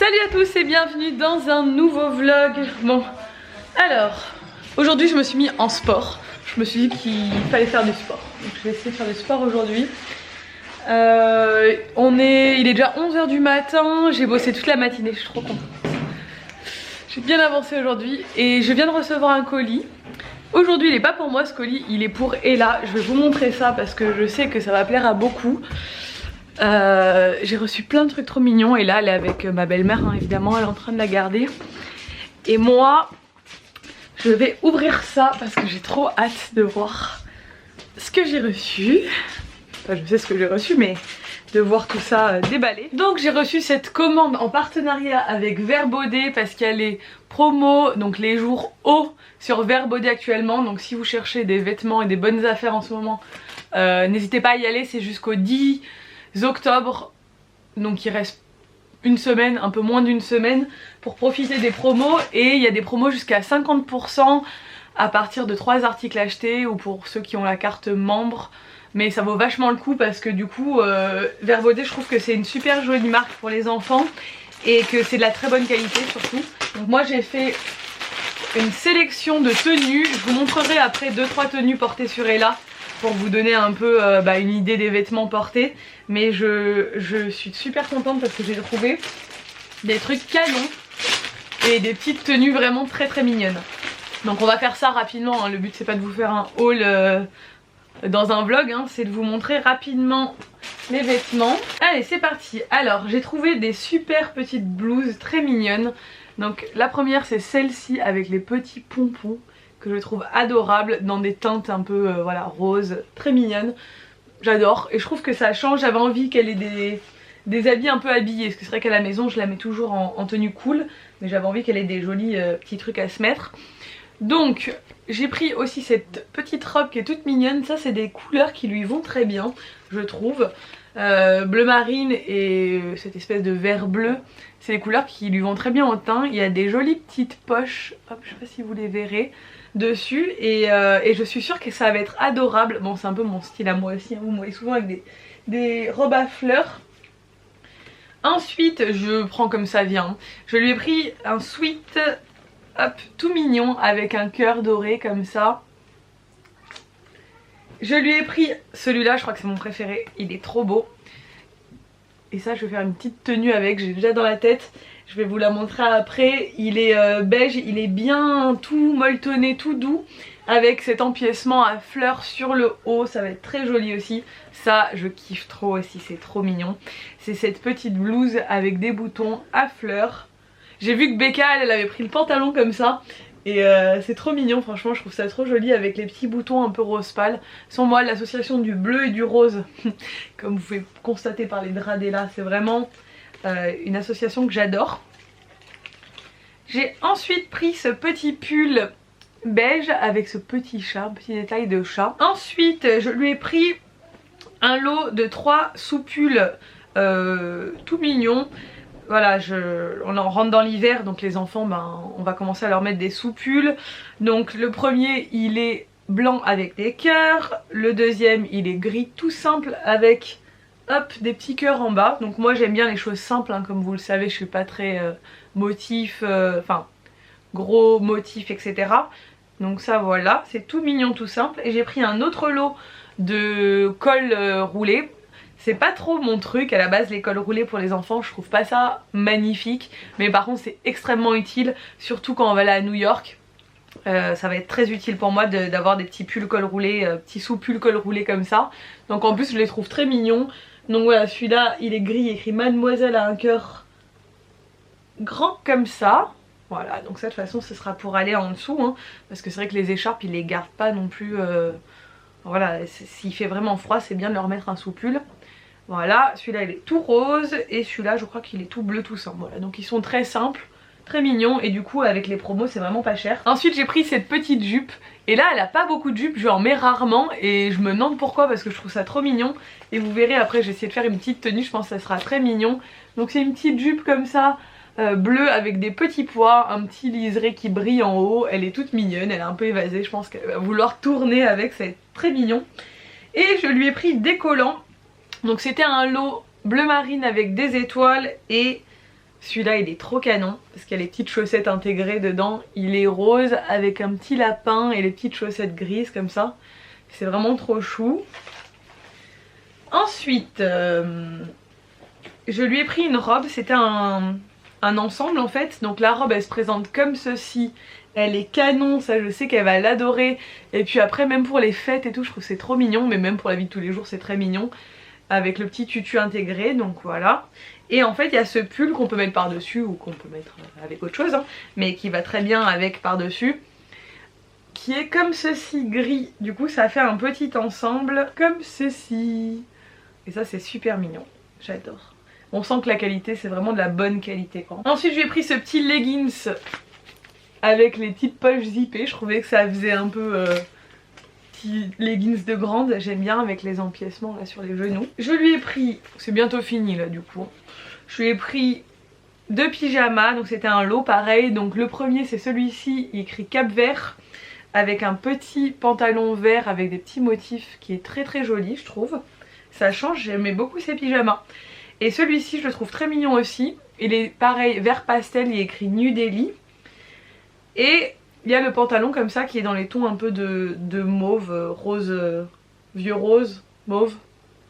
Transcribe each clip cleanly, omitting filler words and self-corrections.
Salut à tous et bienvenue dans un nouveau vlog. Bon, alors, aujourd'hui je me suis mis en sport. Je me suis dit qu'il fallait faire du sport. Donc je vais essayer de faire du sport aujourd'hui. Il est déjà 11 h du matin, j'ai bossé toute la matinée, je suis trop contente. J'ai bien avancé aujourd'hui et je viens de recevoir un colis. Aujourd'hui il n'est pas pour moi ce colis, il est pour Ella. Je vais vous montrer ça parce que je sais que ça va plaire à beaucoup. J'ai reçu plein de trucs trop mignons et là elle est avec ma belle-mère hein, évidemment, elle est en train de la garder. Et moi je vais ouvrir ça parce que j'ai trop hâte de voir ce que j'ai reçu. Enfin je sais ce que j'ai reçu mais de voir tout ça déballer. Donc j'ai reçu cette commande en partenariat avec Verbaudet parce qu'il y a les promos, donc les jours hauts sur Verbaudet actuellement. Donc si vous cherchez des vêtements et des bonnes affaires en ce moment, n'hésitez pas à y aller, c'est jusqu'au 10 octobre, donc il reste une semaine, un peu moins d'une semaine pour profiter des promos. Et il y a des promos jusqu'à 50% à partir de 3 articles achetés ou pour ceux qui ont la carte membre. Mais ça vaut vachement le coup parce que du coup Verbaudet, je trouve que c'est une super jolie marque pour les enfants et que c'est de la très bonne qualité surtout. Donc moi j'ai fait une sélection de tenues, je vous montrerai après 2-3 tenues portées sur Ella pour vous donner un peu une idée des vêtements portés. Mais je suis super contente parce que j'ai trouvé des trucs canons et des petites tenues vraiment très mignonnes. Donc on va faire ça rapidement hein. Le but c'est pas de vous faire un haul dans un vlog hein, c'est de vous montrer rapidement les vêtements. Allez c'est parti. Alors j'ai trouvé des super petites blouses très mignonnes. Donc la première c'est celle-ci avec les petits pompons que je trouve adorable dans des teintes un peu voilà roses, très mignonnes. J'adore et je trouve que ça change. J'avais envie qu'elle ait des habits un peu habillés parce que c'est vrai qu'à la maison je la mets toujours en tenue cool, mais j'avais envie qu'elle ait des jolis petits trucs à se mettre. Donc j'ai pris aussi cette petite robe qui est toute mignonne. Ça c'est des couleurs qui lui vont très bien je trouve. Bleu marine et cette espèce de vert bleu, c'est des couleurs qui lui vont très bien au teint. Il y a des jolies petites poches, hop, je sais pas si vous les verrez dessus et je suis sûre que ça va être adorable. Bon c'est un peu mon style à moi aussi hein. Vous me voyez souvent avec des robes à fleurs. Ensuite je prends comme ça vient. Je lui ai pris un sweat hop tout mignon avec un cœur doré comme ça. Je lui ai pris celui-là, je crois que c'est mon préféré, il est trop beau. Et ça je vais faire une petite tenue avec, j'ai déjà dans la tête. Je vais vous la montrer après. Il est beige, il est bien tout molletonné, tout doux, avec cet empiècement à fleurs sur le haut. Ça va être très joli aussi. Ça je kiffe trop aussi, c'est trop mignon. C'est cette petite blouse avec des boutons à fleurs. J'ai vu que Becca elle avait pris le pantalon comme ça. Et c'est trop mignon, franchement je trouve ça trop joli avec les petits boutons un peu rose pâle. Sans moi l'association du bleu et du rose, comme vous pouvez constater par les draps d'Ella, c'est vraiment une association que j'adore. J'ai ensuite pris ce petit pull beige avec ce petit chat, un petit détail de chat. Ensuite je lui ai pris un lot de 3 sous-pulls tout mignons. Voilà, on en rentre dans l'hiver donc les enfants on va commencer à leur mettre des sous-pulls. Donc le premier il est blanc avec des cœurs, le deuxième il est gris tout simple avec hop des petits cœurs en bas. Donc moi j'aime bien les choses simples hein, comme vous le savez je suis pas très motif, enfin gros motifs etc. Donc ça voilà, c'est tout mignon tout simple. Et j'ai pris un autre lot de col roulé. C'est pas trop mon truc à la base les cols roulés pour les enfants, je trouve pas ça magnifique. Mais par contre c'est extrêmement utile, surtout quand on va aller à New York. Ça va être très utile pour moi d'avoir des petits pulls col roulé, petits sous-pulls col roulé comme ça. Donc en plus je les trouve très mignons. Donc voilà, celui-là il est gris, écrit Mademoiselle à un cœur grand comme ça. Voilà, donc ça de toute façon ce sera pour aller en dessous hein, parce que c'est vrai que les écharpes ils les gardent pas non plus. Voilà, s'il fait vraiment froid c'est bien de leur mettre un sous-pull. Voilà, celui-là il est tout rose et celui-là je crois qu'il est tout bleu tout simple. Voilà, donc ils sont très simples, très mignons et du coup avec les promos c'est vraiment pas cher. Ensuite j'ai pris cette petite jupe et là elle a pas beaucoup de jupes, je en mets rarement et je me demande pourquoi parce que je trouve ça trop mignon. Et vous verrez après j'ai essayé de faire une petite tenue, je pense que ça sera très mignon. Donc c'est une petite jupe comme ça, bleue avec des petits pois, un petit liseré qui brille en haut. Elle est toute mignonne, elle est un peu évasée, je pense qu'elle va vouloir tourner avec, c'est très mignon. Et je lui ai pris des collants. Donc c'était un lot bleu marine avec des étoiles et Celui-là il est trop canon parce qu'il y a les petites chaussettes intégrées dedans. Il est rose avec un petit lapin et les petites chaussettes grises comme ça. C'est vraiment trop chou. Ensuite, je lui ai pris une robe. C'était un ensemble en fait. Donc la robe elle se présente comme ceci. Elle est canon, ça je sais qu'elle va l'adorer. Et puis après même pour les fêtes et tout je trouve que c'est trop mignon. Mais même pour la vie de tous les jours c'est très mignon. Avec le petit tutu intégré, donc voilà. Et en fait il y a ce pull qu'on peut mettre par dessus ou qu'on peut mettre avec autre chose hein, mais qui va très bien avec par dessus, qui est comme ceci, gris. Du coup ça fait un petit ensemble comme ceci. Et ça c'est super mignon, j'adore. On sent que la qualité c'est vraiment de la bonne qualité quoi. Ensuite je lui ai pris ce petit leggings avec les petites poches zippées. Je trouvais que ça faisait un peu petit leggings de grande. J'aime bien avec les empiècements là sur les genoux. Je lui ai pris, c'est bientôt fini là du coup, je lui ai pris 2 pyjamas. Donc c'était un lot pareil. Donc le premier c'est celui-ci, il écrit Cap Vert, avec un petit pantalon vert avec des petits motifs qui est très très joli je trouve. Ça change, j'aimais beaucoup ces pyjamas. Et celui-ci je le trouve très mignon aussi. Il est pareil, vert pastel, il est écrit New Delhi. Et il y a le pantalon comme ça qui est dans les tons un peu de mauve, rose, vieux rose, mauve.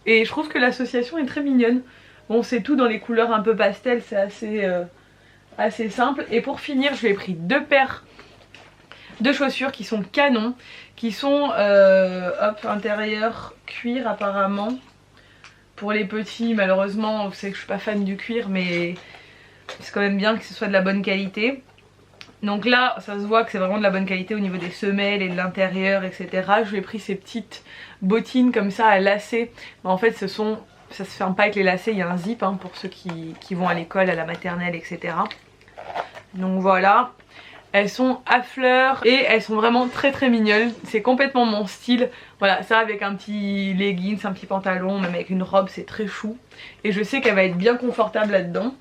Et je trouve que l'association est très mignonne. Bon c'est tout dans les couleurs un peu pastel, c'est assez simple. Et pour finir je lui ai pris 2 paires de chaussures qui sont canons. Qui sont hop, intérieur cuir apparemment. Pour les petits malheureusement vous savez que je suis pas fan du cuir mais c'est quand même bien que ce soit de la bonne qualité. Donc là ça se voit que c'est vraiment de la bonne qualité au niveau des semelles et de l'intérieur etc. Je lui ai pris ces petites bottines comme ça à lacets. En fait ça se ferme pas avec les lacets, il y a un zip hein, pour ceux qui vont à l'école, à la maternelle etc. Donc voilà. Elles sont à fleurs et elles sont vraiment très très mignonnes. C'est complètement mon style. Voilà, ça avec un petit leggings, un petit pantalon, même avec une robe, c'est très chou. Et je sais qu'elle va être bien confortable là-dedans.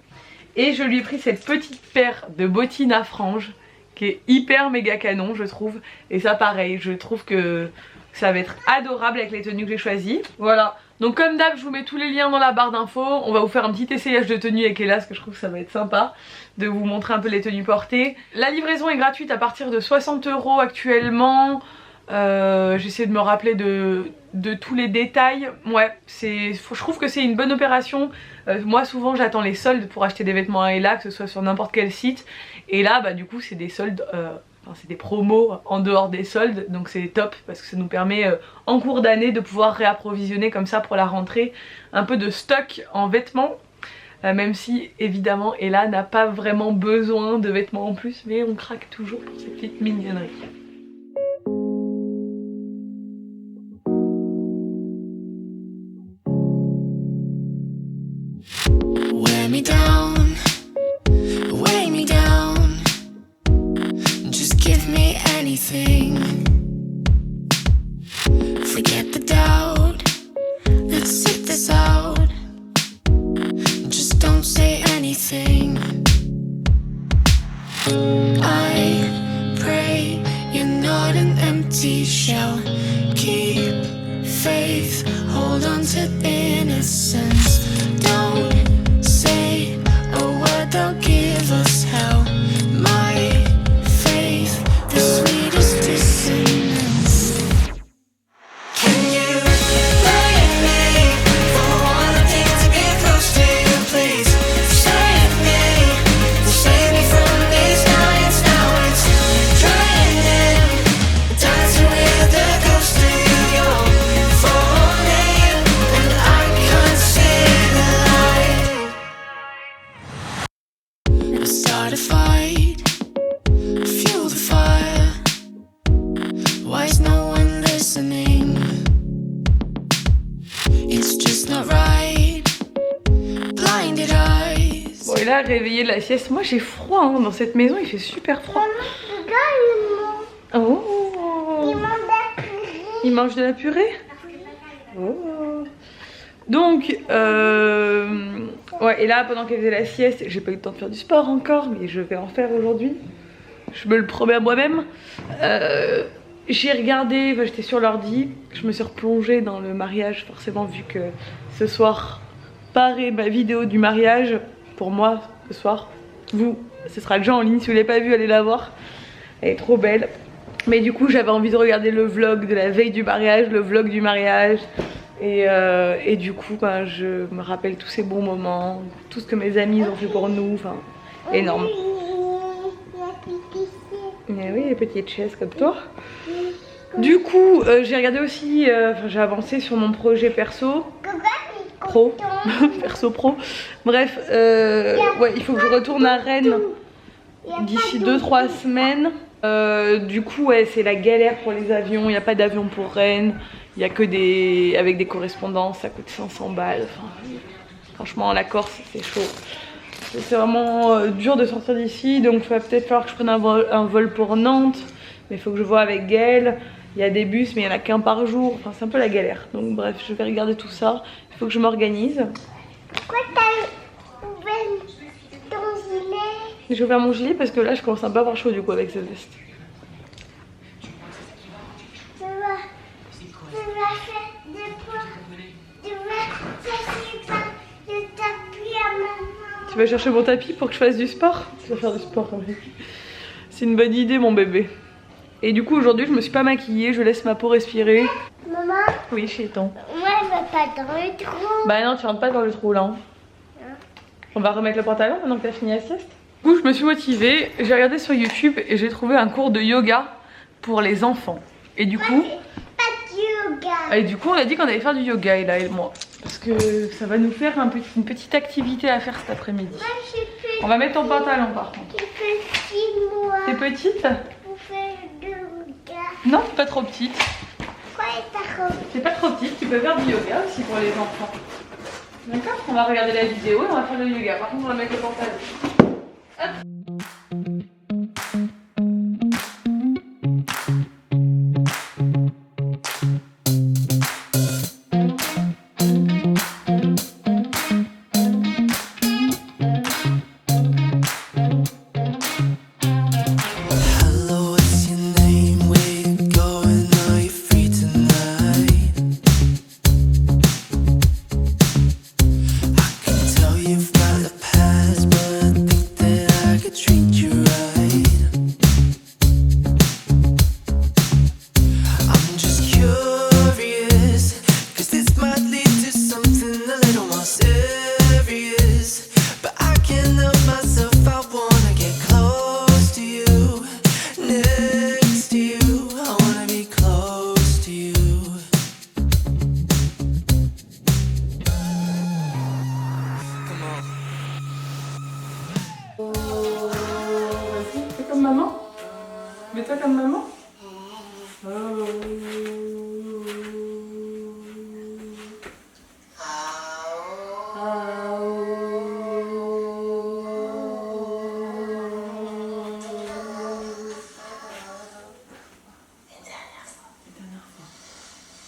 Et je lui ai pris cette petite paire de bottines à franges qui est hyper méga canon je trouve. Et ça pareil, je trouve que ça va être adorable avec les tenues que j'ai choisies. Voilà. Donc comme d'hab je vous mets tous les liens dans la barre d'infos. On va vous faire un petit essayage de tenue avec Ella parce que je trouve que ça va être sympa de vous montrer un peu les tenues portées. La livraison est gratuite à partir de 60 € actuellement. J'essaie de me rappeler de tous les détails. Ouais, je trouve que c'est une bonne opération. Moi souvent j'attends les soldes pour acheter des vêtements à Ella, que ce soit sur n'importe quel site. Et là bah du coup c'est des soldes, c'est des promos en dehors des soldes. Donc c'est top parce que ça nous permet en cours d'année de pouvoir réapprovisionner comme ça pour la rentrée un peu de stock en vêtements. Même si évidemment Ella n'a pas vraiment besoin de vêtements en plus, mais on craque toujours pour ces petites mignonneries. Wear me down, weigh me down, just give me anything. Forget the doubt, let's sit this out. Just don't say anything. I pray you're not an empty shell. Keep faith, hold on to innocence. Don't say a word, they'll give us hell. My faith, the sweetest dissonance. Can you blame me for wanting to get close to you, please? Save me from these nights. Now it's draining. Dancing with the ghost of you. You're falling and I can't see the light. Start a fight, fuel the fire. Why is no one listening? It's just not right. Blinded eyes. Bon et là réveillé de la sieste, moi j'ai froid hein, dans cette maison, il fait super froid. Oh. Il mange de la purée. Oh. Donc ouais, et là pendant qu'elle faisait la sieste, j'ai pas eu le temps de faire du sport encore, mais je vais en faire aujourd'hui. Je me le promets à moi-même. J'ai regardé, enfin, j'étais sur l'ordi, je me suis replongée dans le mariage forcément vu que ce soir paraît ma vidéo du mariage. Pour moi ce soir. Vous, ce sera déjà en ligne, si vous l'avez pas vue, allez la voir. Elle est trop belle. Mais du coup j'avais envie de regarder le vlog de la veille du mariage, le vlog du mariage. Et du coup ben, je me rappelle tous ces bons moments, tout ce que mes amis ont fait pour nous, enfin énorme. Mais oui, les petites chaises comme toi. Du coup j'ai regardé aussi, j'ai avancé sur mon projet perso. Pro, perso pro. Bref, ouais, il faut que je retourne à Rennes d'ici 2-3 semaines. Du coup, ouais, c'est la galère pour les avions. Il n'y a pas d'avion pour Rennes. Il n'y a que des. Avec des correspondances, ça coûte 500 balles. Enfin, franchement, la Corse, c'est chaud. C'est vraiment dur de sortir d'ici. Donc, il va peut-être falloir que je prenne un vol pour Nantes. Mais il faut que je vois avec Gaëlle. Il y a des bus, mais il n'y en a qu'un par jour. Enfin, c'est un peu la galère. Donc, bref, je vais regarder tout ça. Il faut que je m'organise. Pourquoi t'as ouvert ton gilet? J'ai ouvert mon gilet parce que là, je commence un peu à avoir chaud du coup avec cette veste. Tu vas faire des poids. Tu vas chercher le tapis à maman. Tu vas chercher mon tapis pour que je fasse du sport? Tu vas faire du sport quand même. C'est une bonne idée mon bébé. Et du coup aujourd'hui je me suis pas maquillée, je laisse ma peau respirer. Maman? Oui chéton. Moi je vais pas dans le trou. Bah non tu rentres pas dans le trou là. On va remettre le pantalon maintenant que t'as fini la sieste. Du coup je me suis motivée, j'ai regardé sur YouTube et j'ai trouvé un cours de yoga pour les enfants. Et du coup... Pas de yoga. Et du coup on a dit qu'on allait faire du yoga Ella et moi. Parce que ça va nous faire une petite activité à faire cet après-midi. Moi je suis petite. On va mettre ton pantalon par contre. Je suis petite moi. T'es petite? Pour faire du yoga. Non, pas trop petite. Quoi est ta robe? T'es pas trop petite, tu peux faire du yoga aussi pour les enfants. D'accord? On va regarder la vidéo et on va faire le yoga. Par contre, on va mettre le pantalon. Hop. Hello, what's your name? Where you going? Are you free tonight? I can tell you've got a past, but I think that I could treat you right. I'm just curious, 'cause this might lead to something a little more serious. But I can't help myself, I wanna get close to you, next to you. I wanna be close to you. Come on. Vas-y, fais comme maman. Mets-toi comme maman.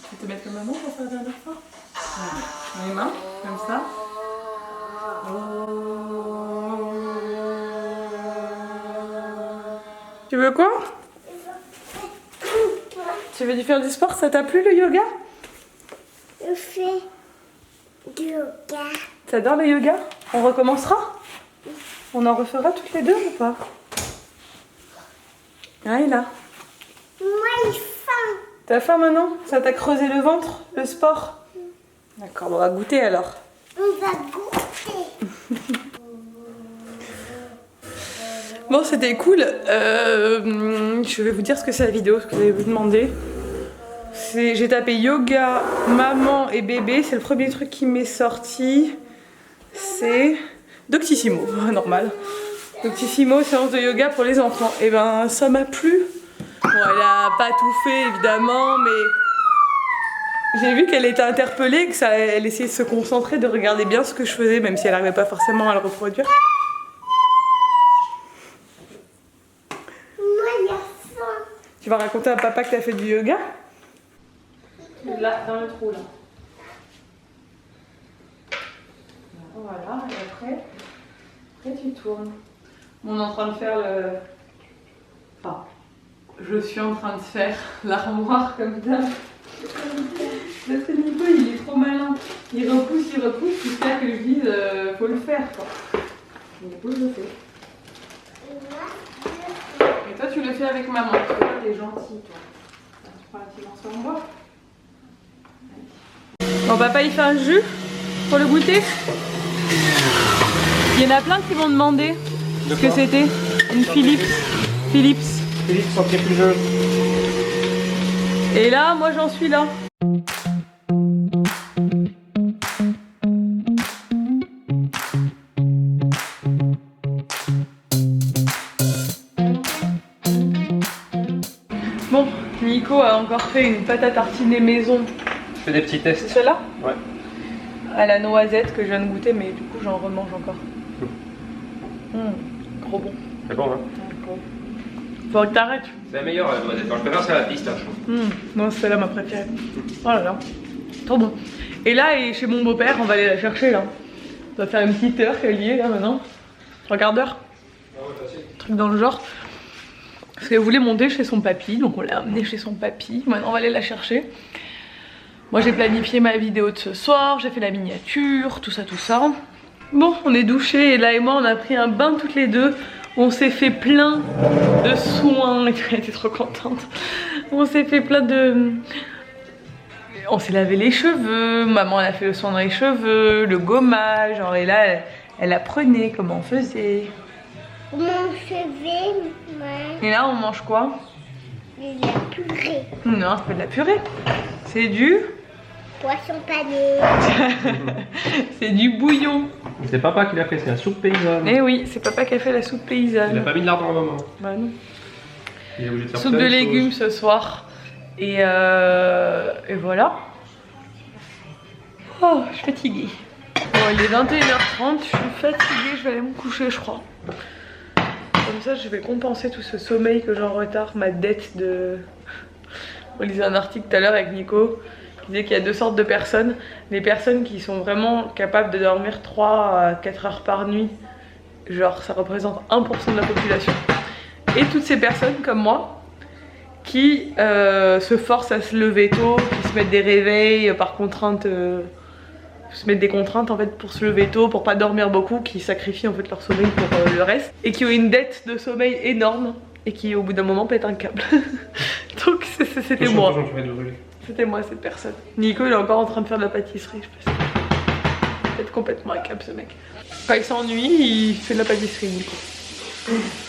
Tu veux te mettre comme maman pour faire la dernière fois? Ouais. Les mains, comme ça. Tu veux quoi? Tu veux faire du sport? Ça t'a plu le yoga? Je fais du yoga. T'adores le yoga? On recommencera? On en refera toutes les deux ou pas? Ah, il a. Moi j'ai faim. T'as faim maintenant? Ça t'a creusé le ventre, le sport? D'accord, on va goûter alors. On va goûter. Bon, c'était cool. Je vais vous dire ce que c'est la vidéo, ce que vous allez vous demander. J'ai tapé yoga, maman et bébé. C'est le premier truc qui m'est sorti. C'est Doctissimo, normal. Doctissimo, séance de yoga pour les enfants. Et ben, ça m'a plu. Bon, elle a pas tout fait évidemment, mais j'ai vu qu'elle était interpellée, que elle essayait de se concentrer, de regarder bien ce que je faisais, même si elle n'arrivait pas forcément à le reproduire. Moi j'ai faim. Tu vas raconter à papa que tu as fait du yoga? Là, dans le trou, là. Voilà, et après tu tournes. On est en train de faire le... Enfin, je suis en train de faire l'armoire comme ça. Parce que Nico, il est trop malin. Il repousse, jusqu'à que je dise faut le faire, quoi. Du coup, je le fais. Et toi, tu le fais avec maman, parce que toi, t'es gentil, toi. Tu prends un petit morceau en bois. Bon, papa, il fait un jus pour le goûter. Il y en a plein qui m'ont demandé ce que c'était. Une Philips. Philips sans plus jeu. Et là, moi, j'en suis là. Bon, Nico a encore fait une pâte à tartiner maison. Je fais des petits tests. C'est celle-là? Ouais. À la noisette que je viens de goûter, mais du coup j'en remange encore. Trop bon. C'est bon, hein? Faut que t'arrêtes. C'est la meilleure, la noisette. Je préfère celle à la pistache. Non, c'est celle-là ma préférée. Oh là là. Trop bon. Et là, et chez mon beau-père, on va aller la chercher là. On va faire une petite heure qu'elle y est là maintenant. 3 quarts d'heure. Truc dans le genre. Parce qu'elle voulait monter chez son papy, donc on l'a amenée chez son papy. Maintenant on va aller la chercher. Moi j'ai planifié ma vidéo de ce soir, j'ai fait la miniature, tout ça tout ça. Bon, on est douchés et là et moi on a pris un bain toutes les deux. On s'est fait plein de soins, elle était trop contente. On s'est fait plein de... On s'est lavé les cheveux, maman elle a fait le soin dans les cheveux, le gommage, genre, et là elle apprenait comment on faisait. Mon cheveu, Et là on mange quoi? de la purée. Non, c'est pas de la purée. C'est du... Poisson pané. c'est du bouillon. C'est papa qui l'a fait, c'est la soupe paysanne. Eh oui, c'est papa qui a fait la soupe paysanne. Il a pas mis de lard dans la maman. Bah non. Il est obligé de faire Soupe plein de choses. légumes ce soir. Et voilà. Oh, je suis fatiguée. Bon, il est 21h30, je suis fatiguée, je vais aller me coucher, je crois. Comme ça, je vais compenser tout ce sommeil que j'ai en retard, ma dette de... On lisait un article tout à l'heure avec Nico qui disait qu'il y a 2 sortes de personnes. Les personnes qui sont vraiment capables de dormir 3 à 4 heures par nuit. Genre, ça représente 1% de la population. Et toutes ces personnes comme moi qui se forcent à se lever tôt, qui se mettent des réveils par contrainte, se mettent des contraintes en fait pour se lever tôt, pour pas dormir beaucoup, qui sacrifient en fait leur sommeil pour le reste et qui ont une dette de sommeil énorme et qui au bout d'un moment pètent un câble. Donc c'était moi. C'était moi cette personne. Nico il est encore en train de faire de la pâtisserie, je pense. Il pète complètement un câble ce mec. Quand il s'ennuie, il fait de la pâtisserie Nico.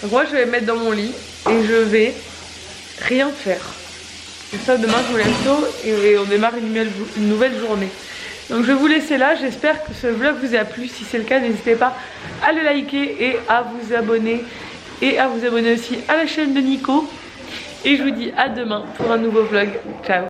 Donc moi je vais me mettre dans mon lit et je vais rien faire. Et ça demain je me lève tôt et on démarre une nouvelle journée. Donc je vais vous laisser là, j'espère que ce vlog vous a plu. Si c'est le cas, n'hésitez pas à le liker et à vous abonner. Et à vous abonner aussi à la chaîne de Nico. Et je vous dis à demain pour un nouveau vlog. Ciao.